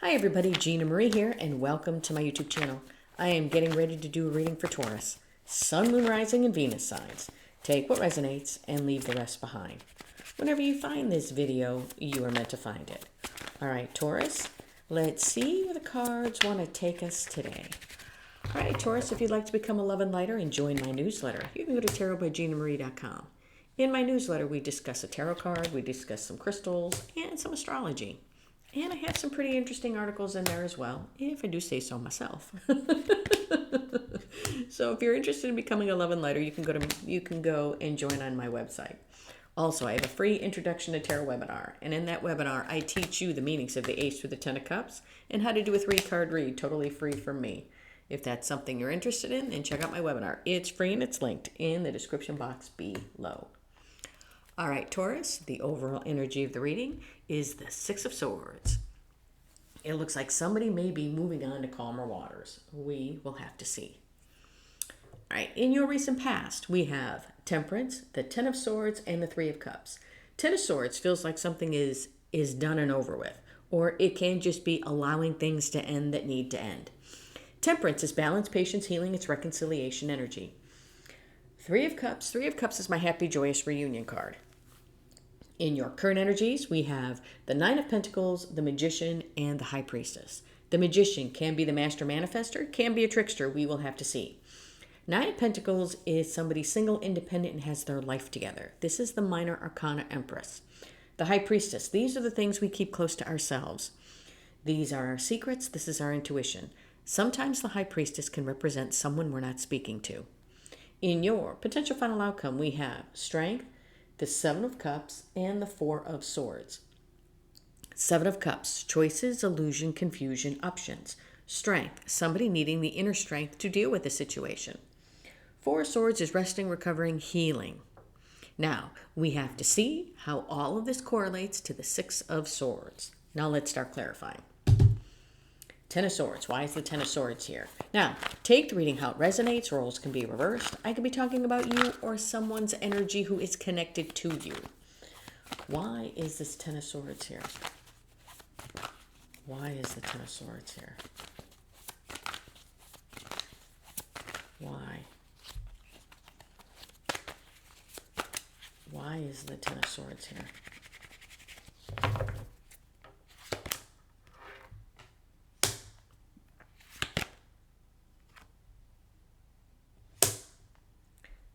Hi everybody, Gina Marie here, and welcome to my YouTube channel. I am getting ready to do a reading for Taurus. Sun, Moon, Rising, and Venus signs. Take what resonates and leave the rest behind. Whenever you find this video, you are meant to find it. Alright, Taurus, let's see where the cards want to take us today. Alright, Taurus, if you'd like to become a love and lighter and join my newsletter, you can go to tarotbyginamarie.com. In my newsletter, we discuss a tarot card, we discuss some crystals, and some astrology. And I have some pretty interesting articles in there as well, if I do say so myself. So if you're interested in becoming a love and lighter, you can go and join on my website. Also, I have a free introduction to tarot webinar, and in that webinar, I teach you the meanings of the Ace through the Ten of Cups and how to do a 3-card read totally free from me. If that's something you're interested in, then check out my webinar. It's free and it's linked in the description box below. All right, Taurus, the overall energy of the reading is the Six of Swords. It looks like somebody may be moving on to calmer waters. We will have to see. All right, in your recent past, we have Temperance, the Ten of Swords, and the Three of Cups. Ten of Swords feels like something is done and over with, or it can just be allowing things to end that need to end. Temperance is balance, patience, healing, it's reconciliation energy. Three of Cups is my happy, joyous reunion card. In your current energies, we have the Nine of Pentacles, the Magician, and the High Priestess. The Magician can be the Master Manifester, can be a trickster. We will have to see. Nine of Pentacles is somebody single, independent, and has their life together. This is the Minor Arcana Empress. The High Priestess, these are the things we keep close to ourselves. These are our secrets. This is our intuition. Sometimes the High Priestess can represent someone we're not speaking to. In your potential final outcome, we have Strength, the Seven of Cups, and the Four of Swords. Seven of Cups, choices, illusion, confusion, options. Strength, somebody needing the inner strength to deal with the situation. Four of Swords is resting, recovering, healing. Now, we have to see how all of this correlates to the Six of Swords. Now let's start clarifying. Ten of Swords. Why is the Ten of Swords here? Now, take the reading how it resonates. Roles can be reversed. I could be talking about you or someone's energy who is connected to you. Why is this Ten of Swords here? Why is the Ten of Swords here? Why? Why is the Ten of Swords here?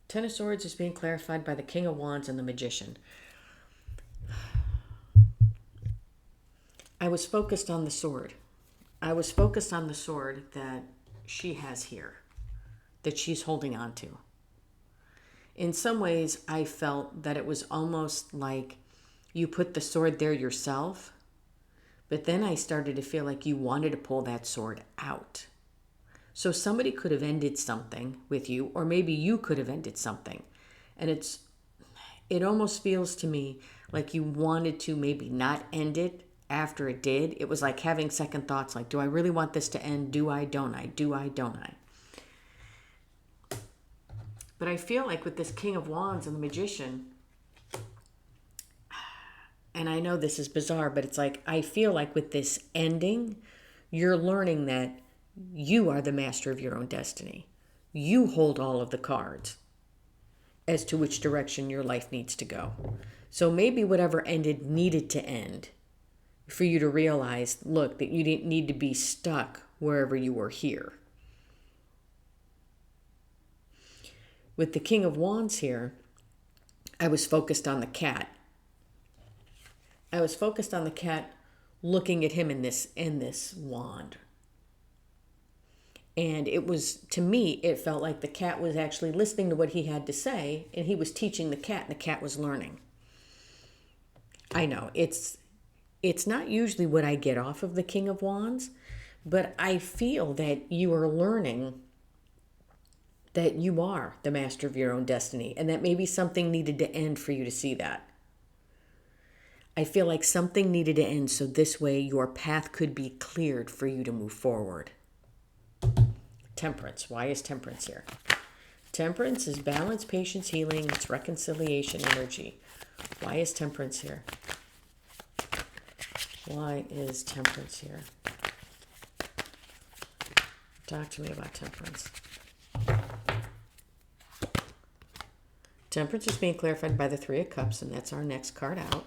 Ten of Swords is being clarified by the King of Wands and the Magician. I was focused on the sword. I was focused on the sword that she has here, that she's holding on to. In some ways, I felt that it was almost like you put the sword there yourself, but then I started to feel like you wanted to pull that sword out. So somebody could have ended something with you, or maybe you could have ended something. And it almost feels to me like you wanted to maybe not end it after it did. It was like having second thoughts, like, do I really want this to end? Do I, don't I? Do I, don't I? But I feel like with this King of Wands and the Magician, and I know this is bizarre, but it's like, I feel like with this ending, you're learning that you are the master of your own destiny. You hold all of the cards as to which direction your life needs to go. So maybe whatever ended needed to end for you to realize, look, that you didn't need to be stuck wherever you were here. With the King of Wands here, I was focused on the cat. I was focused on the cat looking at him in this wand. And it was, to me, it felt like the cat was actually listening to what he had to say, and he was teaching the cat, and the cat was learning. I know, it's not usually what I get off of the King of Wands, but I feel that you are learning that you are the master of your own destiny, and that maybe something needed to end for you to see that. I feel like something needed to end so this way your path could be cleared for you to move forward. Temperance. Why is Temperance here? Temperance is balance, patience, healing. It's reconciliation energy. Why is Temperance here? Why is temperance here? Talk to me about temperance. Temperance is being clarified by the Three of Cups, and that's our next card out.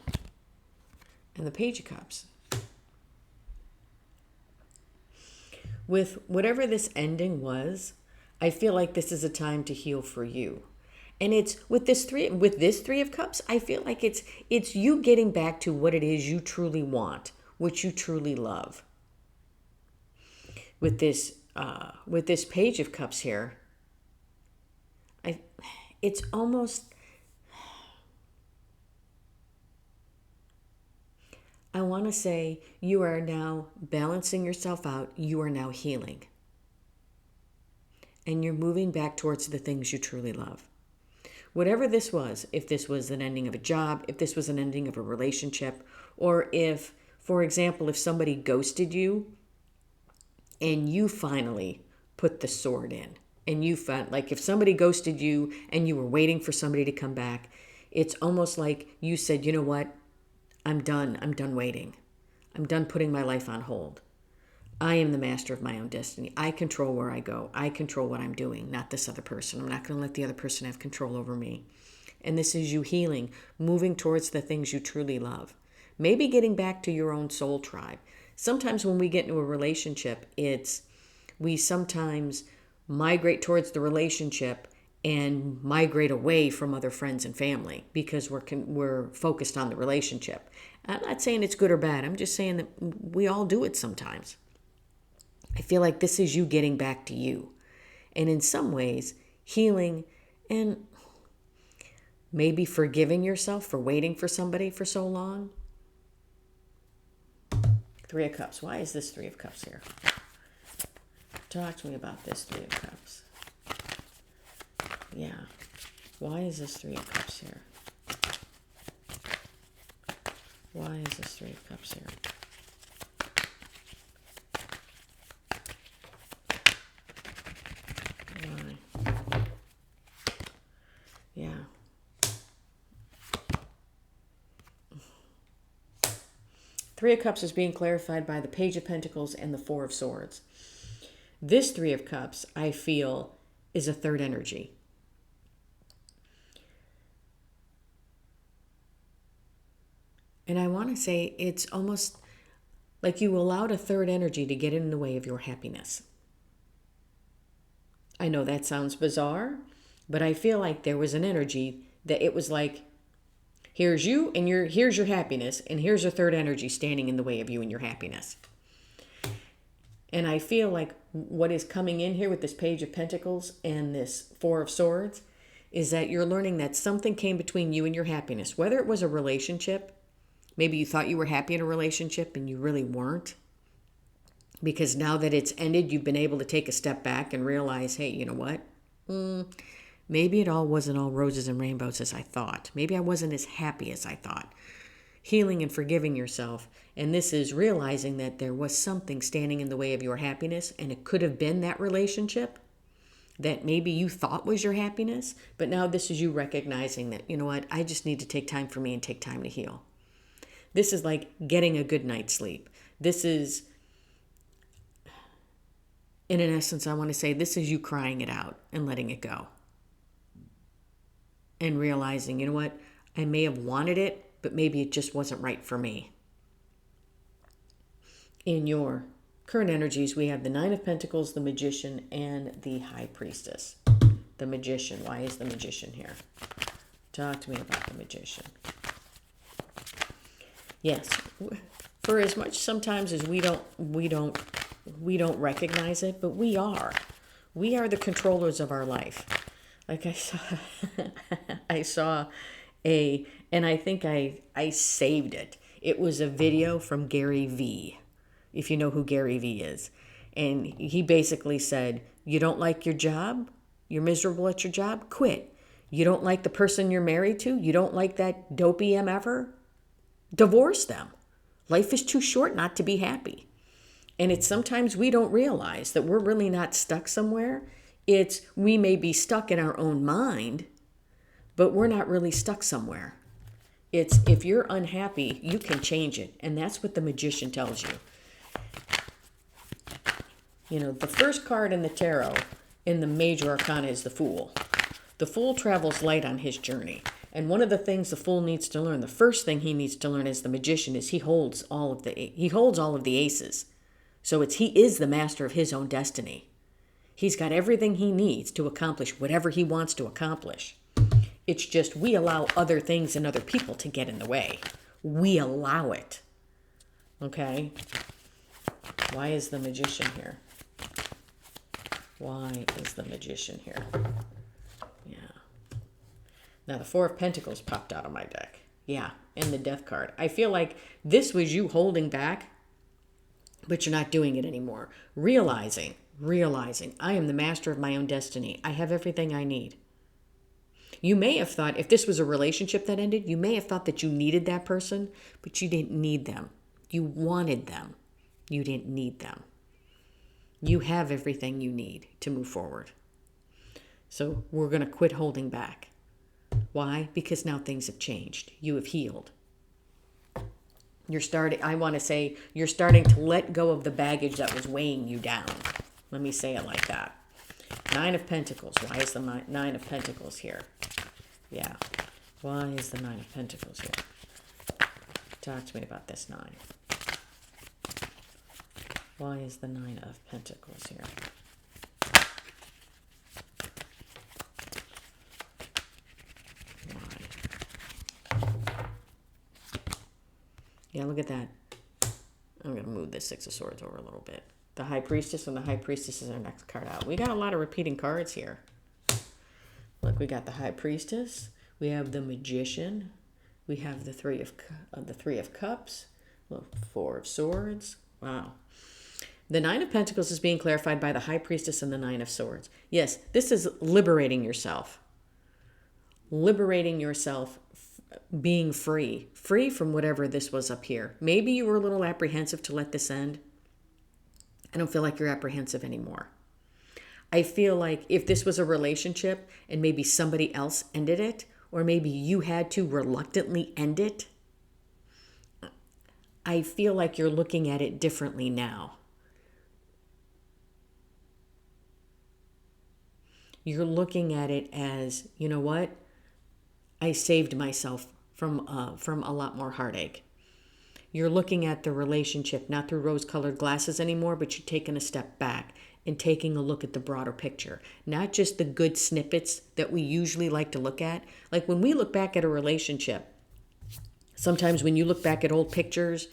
And the Page of Cups. With whatever this ending was, I feel like this is a time to heal for you. And it's with this three of cups, I feel like it's you getting back to what it is you truly want, what you truly love. With this Page of Cups here, it's almost, I want to say you are now balancing yourself out. You are now healing. And you're moving back towards the things you truly love. Whatever this was, if this was an ending of a job, if this was an ending of a relationship, or if, for example, if somebody ghosted you and you finally put the sword in, and you found, like if somebody ghosted you and you were waiting for somebody to come back, it's almost like you said, you know what? I'm done waiting. I'm done putting my life on hold. I am the master of my own destiny. I control where I go. I control what I'm doing, not this other person. I'm not going to let the other person have control over me. And this is you healing, moving towards the things you truly love. Maybe getting back to your own soul tribe. Sometimes when we get into a relationship, we sometimes migrate towards the relationship and migrate away from other friends and family because we're focused on the relationship. I'm not saying it's good or bad. I'm just saying that we all do it sometimes. I feel like this is you getting back to you. And in some ways, healing and maybe forgiving yourself for waiting for somebody for so long. Three of Cups. Why is this Three of Cups here? Talk to me about this Three of Cups. Yeah. Why is this Three of Cups here? Why is this Three of Cups here? Why? Yeah. Three of Cups is being clarified by the Page of Pentacles and the Four of Swords. This Three of Cups, I feel, is a third energy. And I want to say it's almost like you allowed a third energy to get in the way of your happiness. I know that sounds bizarre, but I feel like there was an energy that it was like, here's you and here's your happiness, and here's a third energy standing in the way of you and your happiness. And I feel like what is coming in here with this Page of Pentacles and this Four of Swords is that you're learning that something came between you and your happiness, whether it was a relationship. Maybe you thought you were happy in a relationship and you really weren't. Because now that it's ended, you've been able to take a step back and realize, hey, you know what? Maybe it all wasn't all roses and rainbows as I thought. Maybe I wasn't as happy as I thought. Healing and forgiving yourself. And this is realizing that there was something standing in the way of your happiness, and it could have been that relationship that maybe you thought was your happiness. But now this is you recognizing that, you know what? I just need to take time for me and take time to heal. This is like getting a good night's sleep. This is, in essence, I want to say this is you crying it out and letting it go. And realizing, you know what, I may have wanted it, but maybe it just wasn't right for me. In your current energies, we have the Nine of Pentacles, the Magician, and the High Priestess. The Magician. Why is the Magician here? Talk to me about the Magician. Yes, for as much sometimes as we don't recognize it, but we are the controllers of our life. Like I saw and I think I saved it. It was a video from Gary V, if you know who Gary V is. And he basically said, you don't like your job? You're miserable at your job? Quit. You don't like the person you're married to? You don't like that dopey MFer? Divorce them. Life is too short not to be happy. And it's sometimes we don't realize that we're really not stuck somewhere. We may be stuck in our own mind, but we're not really stuck somewhere. It's if you're unhappy, you can change it. And that's what the magician tells you. You know, the first card in the tarot in the major arcana is the Fool. The Fool travels light on his journey. And one of the things the Fool needs to learn, the first thing he needs to learn as the magician is he holds all of the aces. So he is the master of his own destiny. He's got everything he needs to accomplish whatever he wants to accomplish. It's just we allow other things and other people to get in the way. We allow it. Okay? Why is the magician here? Why is the magician here? Yeah. Now the Four of Pentacles popped out of my deck. Yeah, and the Death card. I feel like this was you holding back, but you're not doing it anymore. Realizing, I am the master of my own destiny. I have everything I need. You may have thought, if this was a relationship that ended, you may have thought that you needed that person, but you didn't need them. You wanted them. You didn't need them. You have everything you need to move forward. So we're going to quit holding back. Why? Because now things have changed. You have healed. You're starting to let go of the baggage that was weighing you down. Let me say it like that. Nine of Pentacles. Why is the Nine of Pentacles here? Yeah. Why is the Nine of Pentacles here? Talk to me about this nine. Why is the Nine of Pentacles here? Why? Yeah, look at that. I'm going to move this Six of Swords over a little bit. The High Priestess, and the High Priestess is our next card out. We got a lot of repeating cards here. Look, we got the High Priestess. We have the Magician. We have the Three of Cups. Look, Four of Swords. Wow. The Nine of Pentacles is being clarified by the High Priestess and the Nine of Swords. Yes, this is liberating yourself. Liberating yourself, being free. Free from whatever this was up here. Maybe you were a little apprehensive to let this end. I don't feel like you're apprehensive anymore. I feel like if this was a relationship and maybe somebody else ended it, or maybe you had to reluctantly end it, I feel like you're looking at it differently now. You're looking at it as, you know what? I saved myself from a lot more heartache. You're looking at the relationship not through rose-colored glasses anymore, but you're taking a step back and taking a look at the broader picture. Not just the good snippets that we usually like to look at. Like when we look back at a relationship, sometimes when you look back at old pictures,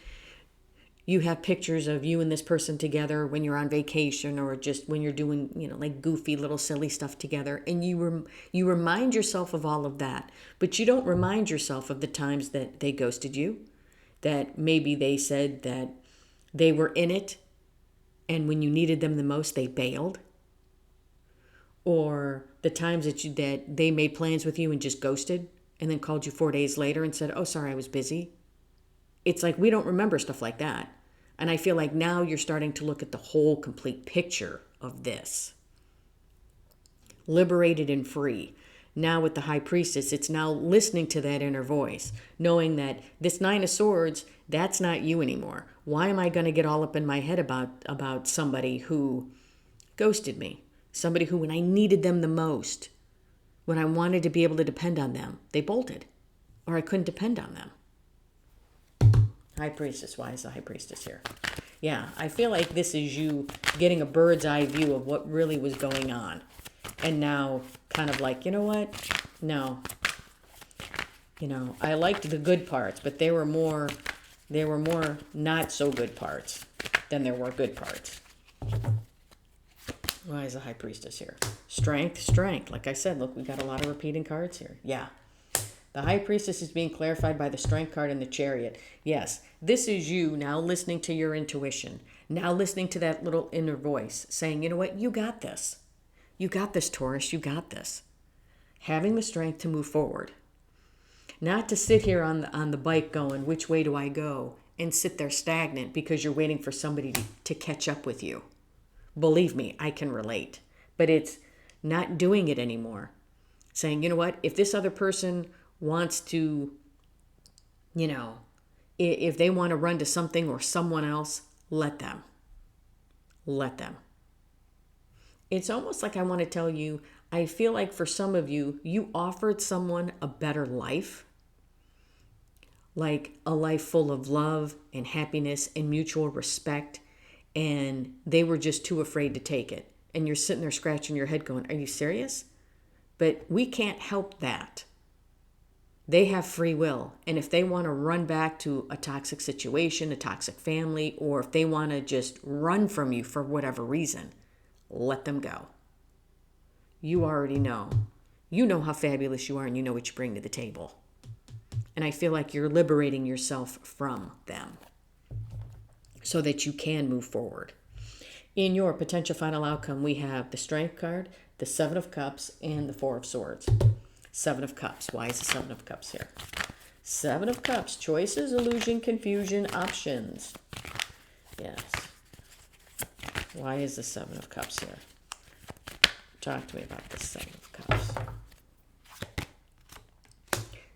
you have pictures of you and this person together when you're on vacation or just when you're doing, like goofy little silly stuff together. And you remind yourself of all of that. But you don't remind yourself of the times that they ghosted you, that maybe they said that they were in it and when you needed them the most, they bailed. Or the times that they made plans with you and just ghosted and then called you 4 days later and said, oh, sorry, I was busy. It's like we don't remember stuff like that. And I feel like now you're starting to look at the whole complete picture of this. Liberated and free. Now with the High Priestess, it's now listening to that inner voice, knowing that this Nine of Swords, that's not you anymore. Why am I going to get all up in my head about somebody who ghosted me? Somebody who, when I needed them the most, when I wanted to be able to depend on them, they bolted, or I couldn't depend on them. High Priestess. Why is the High Priestess here? Yeah, I feel like this is you getting a bird's eye view of what really was going on. And now kind of like, you know what? No. I liked the good parts, but there were more not so good parts than there were good parts. Why is the High Priestess here? Strength. Like I said, look, we got a lot of repeating cards here. Yeah. The High Priestess is being clarified by the Strength card and the Chariot. Yes, this is you now listening to your intuition. Now listening to that little inner voice saying, you know what? You got this. You got this, Taurus. You got this. Having the strength to move forward. Not to sit here on the bike going, which way do I go? And sit there stagnant because you're waiting for somebody to catch up with you. Believe me, I can relate. But it's not doing it anymore. Saying, you know what? If this other person wants to You know, if they want to run to something or someone else, let them. Let them. It's almost like I want to tell you, I feel like for some of you, you offered someone a better life, like a life full of love and happiness and mutual respect, and they were just too afraid to take it. And you're sitting there scratching your head going, are you serious? But we can't help that. They have free will. And if they want to run back to a toxic situation, a toxic family, or if they want to just run from you for whatever reason, let them go. You already know. You know how fabulous you are and you know what you bring to the table. And I feel like you're liberating yourself from them so that you can move forward. In your potential final outcome, we have the Strength card, the Seven of Cups, and the Four of Swords. Seven of Cups. Why is the Seven of Cups here? Seven of Cups. Choices, illusion, confusion, options. Yes. Why is the Seven of Cups here? Talk to me about the Seven of Cups.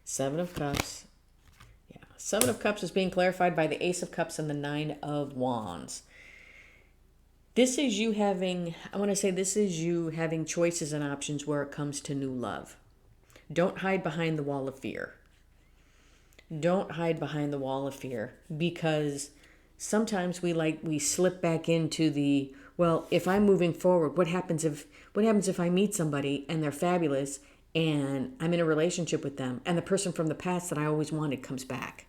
Seven of Cups. Yeah. Seven of Cups is being clarified by the Ace of Cups and the Nine of Wands. This is you having, I want to say this is you having choices and options where it comes to new love. Don't hide behind the wall of fear. Don't hide behind the wall of fear, because sometimes we slip back into the, well, if I'm moving forward, what happens if I meet somebody and they're fabulous and I'm in a relationship with them and the person from the past that I always wanted comes back?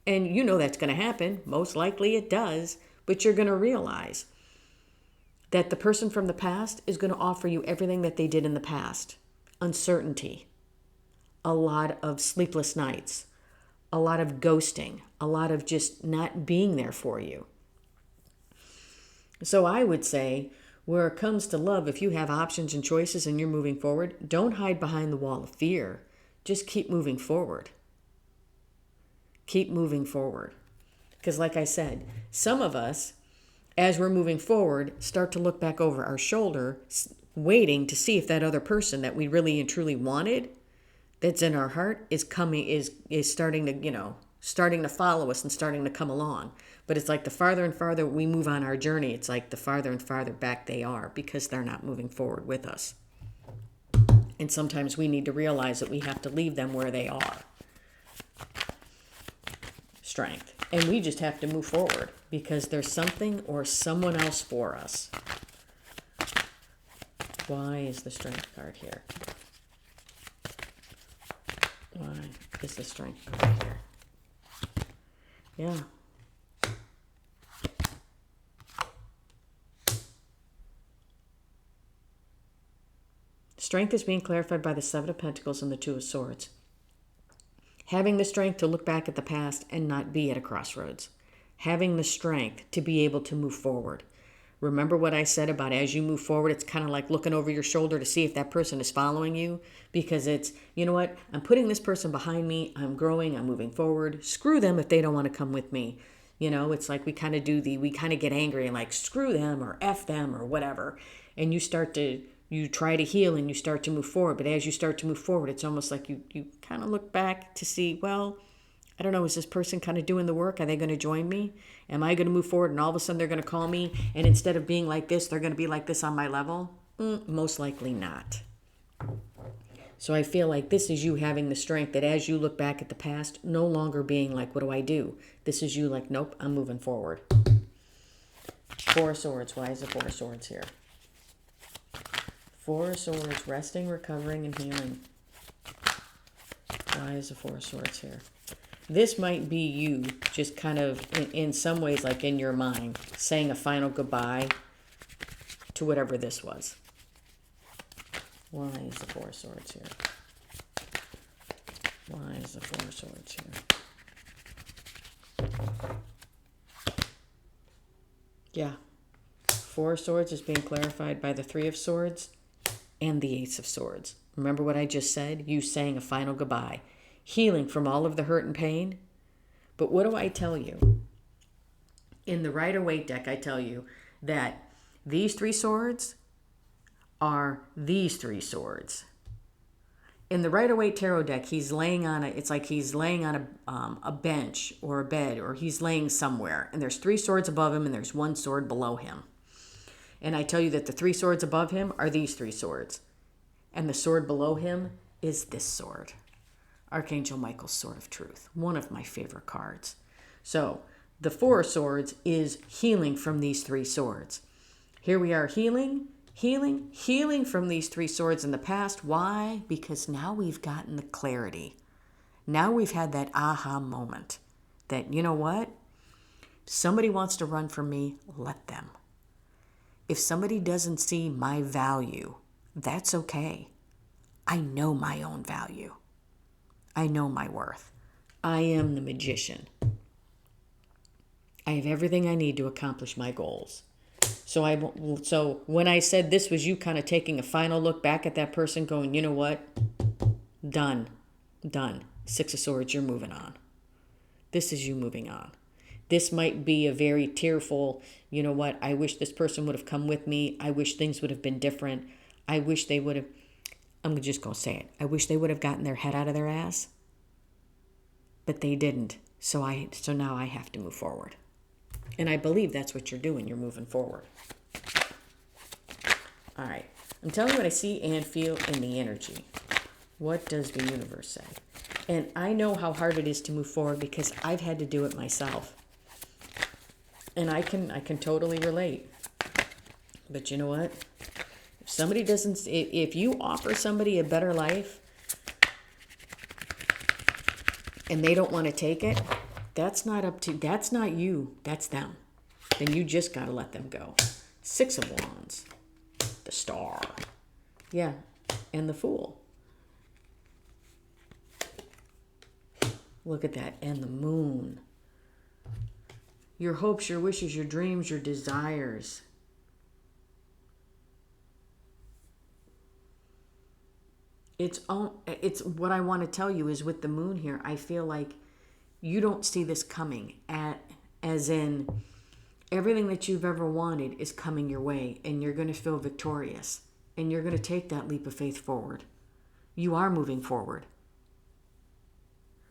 And you know that's going to happen. Most likely it does, but you're going to realize that the person from the past is going to offer you everything that they did in the past. Uncertainty, a lot of sleepless nights, a lot of ghosting, a lot of just not being there for you. So I would say, where it comes to love, if you have options and choices and you're moving forward, don't hide behind the wall of fear. Just keep moving forward. Keep moving forward. Because like I said, some of us, as we're moving forward, start to look back over our shoulder, waiting to see if that other person that we really and truly wanted, that's in our heart, is starting to follow us and starting to come along. But it's like the farther and farther we move on our journey, it's like the farther and farther back they are, because they're not moving forward with us. And sometimes we need to realize that we have to leave them where they are. Strength. And we just have to move forward because there's something or someone else for us. Why is the Strength card here? Why is the Strength card here? Yeah. Strength is being clarified by the Seven of Pentacles and the Two of Swords. Having the strength to look back at the past and not be at a crossroads. Having the strength to be able to move forward. Remember what I said about as you move forward, it's kind of like looking over your shoulder to see if that person is following you, because it's, you know what, I'm putting this person behind me, I'm growing, I'm moving forward. Screw them if they don't want to come with me. You know, it's like we kind of get angry and like screw them or F them or whatever. And you try to heal and you start to move forward. But as you start to move forward, it's almost like you kind of look back to see, well, I don't know, is this person kind of doing the work? Are they going to join me? Am I going to move forward and all of a sudden they're going to call me and instead of being like this, they're going to be like this on my level? Most likely not. So I feel like this is you having the strength that as you look back at the past, no longer being like, what do I do? This is you like, nope, I'm moving forward. Four of Swords. Why is the Four of Swords here? Four of Swords, resting, recovering, and healing. Why is the Four of Swords here? This might be you just kind of, in some ways, like in your mind, saying a final goodbye to whatever this was. Why is the Four of Swords here? Why is the Four of Swords here? Yeah. Four of Swords is being clarified by the Three of Swords and the Ace of Swords. Remember what I just said? You saying a final goodbye. Healing from all of the hurt and pain. But what do I tell you? In the Rider-Waite deck, I tell you that these three swords are these three swords. In the Rider-Waite Tarot deck, he's laying on it's like he's laying on a bench or a bed, or he's laying somewhere. And there's 3 swords above him and there's 1 sword below him. And I tell you that the 3 swords above him are these 3 swords. And the sword below him is this sword. Archangel Michael's Sword of Truth. One of my favorite cards. So the 4 of Swords is healing from these 3 swords. Here we are healing from these 3 swords in the past. Why? Because now we've gotten the clarity. Now we've had that aha moment that, you know what? Somebody wants to run from me, let them. If somebody doesn't see my value, that's okay. I know my own value. I know my worth. I am the magician. I have everything I need to accomplish my goals. So when I said this was you kind of taking a final look back at that person going, you know what? Done. 6 of Swords, you're moving on. This is you moving on. This might be a very tearful, you know what? I wish this person would have come with me. I wish things would have been different. I wish they would have, I'm just going to say it. I wish they would have gotten their head out of their ass. But they didn't. So now I have to move forward. And I believe that's what you're doing. You're moving forward. All right. I'm telling you what I see and feel in the energy. What does the universe say? And I know how hard it is to move forward because I've had to do it myself. And I can totally relate. But you know what? If somebody doesn't, if you offer somebody a better life and they don't want to take it, that's not you, that's them. Then you just got to let them go. 6 of Wands, the Star. Yeah, and the Fool. Look at that, and the Moon. Your hopes, your wishes, your dreams, your desires. It's what I want to tell you is with the Moon here, I feel like you don't see this coming as in everything that you've ever wanted is coming your way and you're going to feel victorious and you're going to take that leap of faith forward. You are moving forward.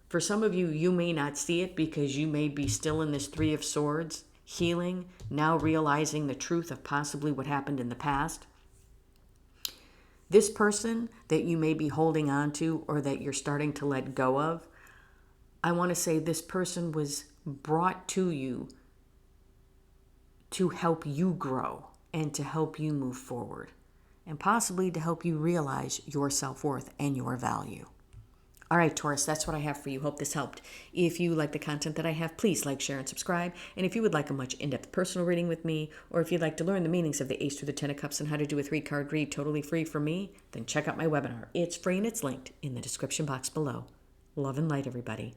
For some of you, you may not see it because you may be still in this 3 of Swords, healing, now realizing the truth of possibly what happened in the past. This person that you may be holding on to or that you're starting to let go of, I want to say this person was brought to you to help you grow and to help you move forward and possibly to help you realize your self-worth and your value. All right, Taurus, that's what I have for you. Hope this helped. If you like the content that I have, please like, share, and subscribe. And if you would like a much in-depth personal reading with me, or if you'd like to learn the meanings of the Ace through the Ten of Cups and how to do a 3-card read totally free from me, then check out my webinar. It's free and it's linked in the description box below. Love and light, everybody.